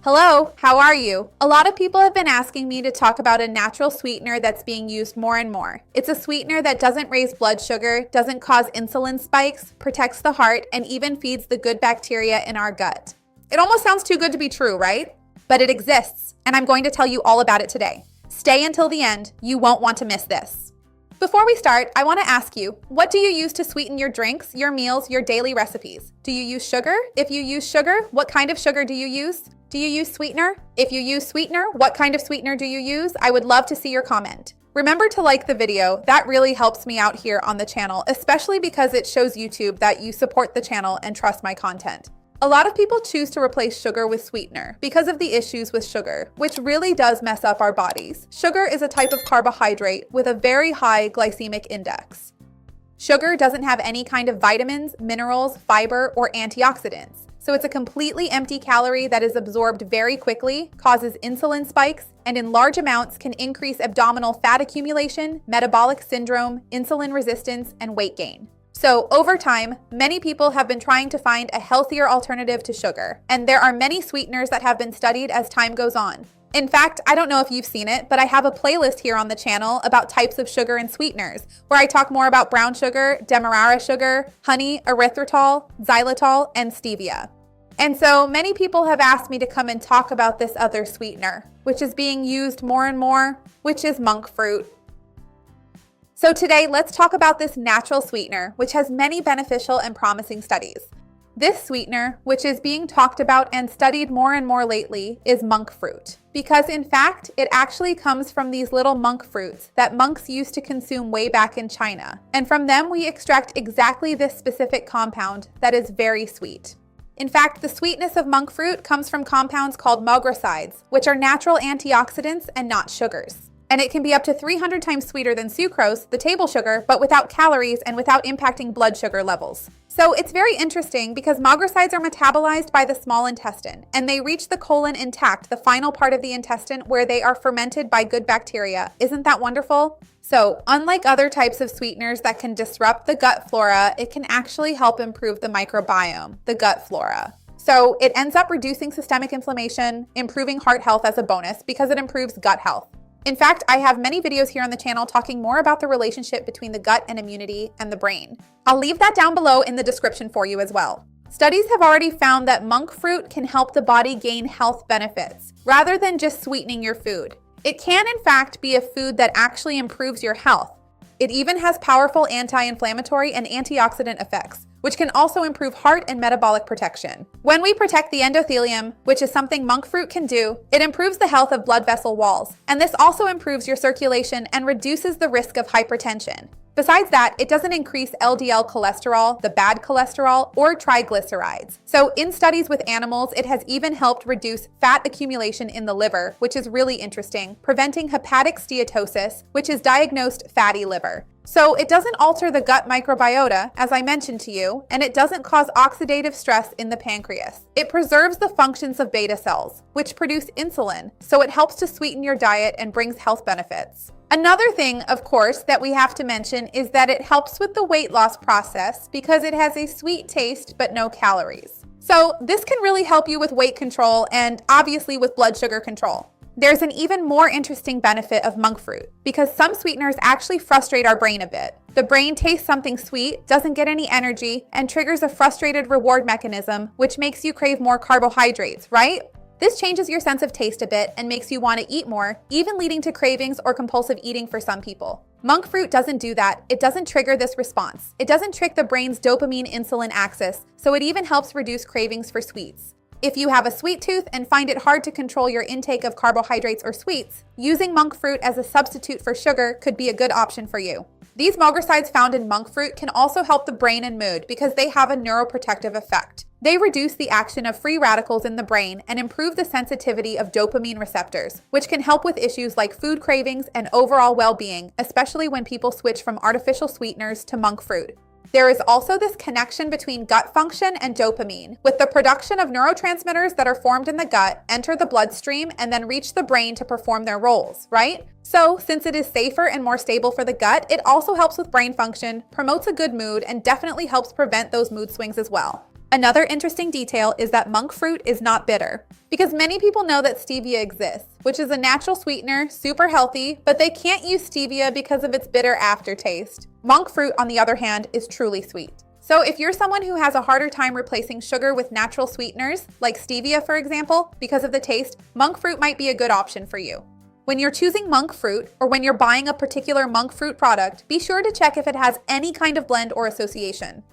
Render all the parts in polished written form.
Hello, how are you? A lot of people have been asking me to talk about a natural sweetener that's being used more and more. It's a sweetener that doesn't raise blood sugar, doesn't cause insulin spikes, protects the heart, and even feeds the good bacteria in our gut. It almost sounds too good to be true, right? But it exists, and I'm going to tell you all about it today. Stay until the end. You won't want to miss this. Before we start, I want to ask you, what do you use to sweeten your drinks, your meals, your daily recipes? Do you use sugar? If you use sugar, what kind of sugar do you use? Do you use sweetener? If you use sweetener, what kind of sweetener do you use? I would love to see your comment. Remember to like the video. That really helps me out here on the channel, especially because it shows YouTube that you support the channel and trust my content. A lot of people choose to replace sugar with sweetener because of the issues with sugar, which really does mess up our bodies. Sugar is a type of carbohydrate with a very high glycemic index. Sugar doesn't have any kind of vitamins, minerals, fiber, or antioxidants. So it's a completely empty calorie that is absorbed very quickly, causes insulin spikes, and in large amounts can increase abdominal fat accumulation, metabolic syndrome, insulin resistance, and weight gain. So over time, many people have been trying to find a healthier alternative to sugar, and there are many sweeteners that have been studied as time goes on. In fact, I don't know if you've seen it, but I have a playlist here on the channel about types of sugar and sweeteners, where I talk more about brown sugar, demerara sugar, honey, erythritol, xylitol, and stevia. And so many people have asked me to come and talk about this other sweetener, which is being used more and more, which is monk fruit. So today, let's talk about this natural sweetener, which has many beneficial and promising studies. This sweetener, which is being talked about and studied more and more lately, is monk fruit. Because in fact, it actually comes from these little monk fruits that monks used to consume way back in China. And from them, we extract exactly this specific compound that is very sweet. In fact, the sweetness of monk fruit comes from compounds called mugrosides, which are natural antioxidants and not sugars. And it can be up to 300 times sweeter than sucrose, the table sugar, but without calories and without impacting blood sugar levels. So it's very interesting because mugrosides are metabolized by the small intestine, and they reach the colon intact, the final part of the intestine, where they are fermented by good bacteria. Isn't that wonderful? So unlike other types of sweeteners that can disrupt the gut flora, it can actually help improve the microbiome, the gut flora. So it ends up reducing systemic inflammation, improving heart health as a bonus because it improves gut health. In fact, I have many videos here on the channel talking more about the relationship between the gut and immunity and the brain. I'll leave that down below in the description for you as well. Studies have already found that monk fruit can help the body gain health benefits, rather than just sweetening your food. It can, in fact, be a food that actually improves your health. It even has powerful anti-inflammatory and antioxidant effects, which can also improve heart and metabolic protection. When we protect the endothelium, which is something monk fruit can do, it improves the health of blood vessel walls. And this also improves your circulation and reduces the risk of hypertension. Besides that, it doesn't increase LDL cholesterol, the bad cholesterol, or triglycerides. So in studies with animals, it has even helped reduce fat accumulation in the liver, which is really interesting, preventing hepatic steatosis, which is diagnosed fatty liver. So it doesn't alter the gut microbiota, as I mentioned to you, and it doesn't cause oxidative stress in the pancreas. It preserves the functions of beta cells, which produce insulin, so it helps to sweeten your diet and brings health benefits. Another thing, of course, that we have to mention is that it helps with the weight loss process because it has a sweet taste but no calories. So this can really help you with weight control and obviously with blood sugar control. There's an even more interesting benefit of monk fruit because some sweeteners actually frustrate our brain a bit. The brain tastes something sweet, doesn't get any energy, and triggers a frustrated reward mechanism, which makes you crave more carbohydrates, right? This changes your sense of taste a bit and makes you want to eat more, even leading to cravings or compulsive eating for some people. Monk fruit doesn't do that. It doesn't trigger this response. It doesn't trick the brain's dopamine-insulin axis, so it even helps reduce cravings for sweets. If you have a sweet tooth and find it hard to control your intake of carbohydrates or sweets, using monk fruit as a substitute for sugar could be a good option for you. These mugrosides found in monk fruit can also help the brain and mood because they have a neuroprotective effect. They reduce the action of free radicals in the brain and improve the sensitivity of dopamine receptors, which can help with issues like food cravings and overall well-being, especially when people switch from artificial sweeteners to monk fruit. There is also this connection between gut function and dopamine, with the production of neurotransmitters that are formed in the gut, enter the bloodstream, and then reach the brain to perform their roles, right? So, since it is safer and more stable for the gut, it also helps with brain function, promotes a good mood, and definitely helps prevent those mood swings as well. Another interesting detail is that monk fruit is not bitter, because many people know that stevia exists, which is a natural sweetener, super healthy, but they can't use stevia because of its bitter aftertaste. Monk fruit, on the other hand, is truly sweet. So if you're someone who has a harder time replacing sugar with natural sweeteners, like stevia for example, because of the taste, monk fruit might be a good option for you. When you're choosing monk fruit, or when you're buying a particular monk fruit product, be sure to check if it has any kind of blend or association.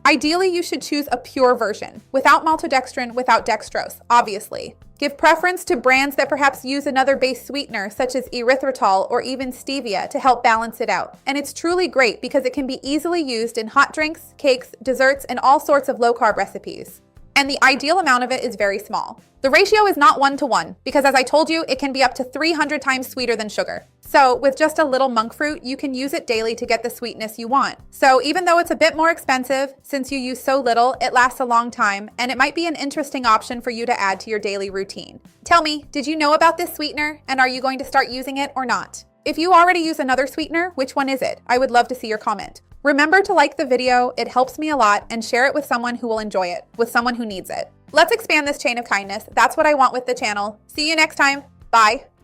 Ideally, you should choose a pure version, without maltodextrin, without dextrose, obviously. Give preference to brands that perhaps use another base sweetener, such as erythritol or even stevia, to help balance it out. And it's truly great because it can be easily used in hot drinks, cakes, desserts, and all sorts of low-carb recipes. And the ideal amount of it is very small. The ratio is not 1-to-1, because as I told you, it can be up to 300 times sweeter than sugar. So with just a little monk fruit, you can use it daily to get the sweetness you want. So even though it's a bit more expensive, since you use so little, it lasts a long time, and it might be an interesting option for you to add to your daily routine. Tell me, did you know about this sweetener, and are you going to start using it or not? If you already use another sweetener, which one is it? I would love to see your comment. Remember to like the video, it helps me a lot, and share it with someone who will enjoy it, with someone who needs it. Let's expand this chain of kindness. That's what I want with the channel. See you next time. Bye.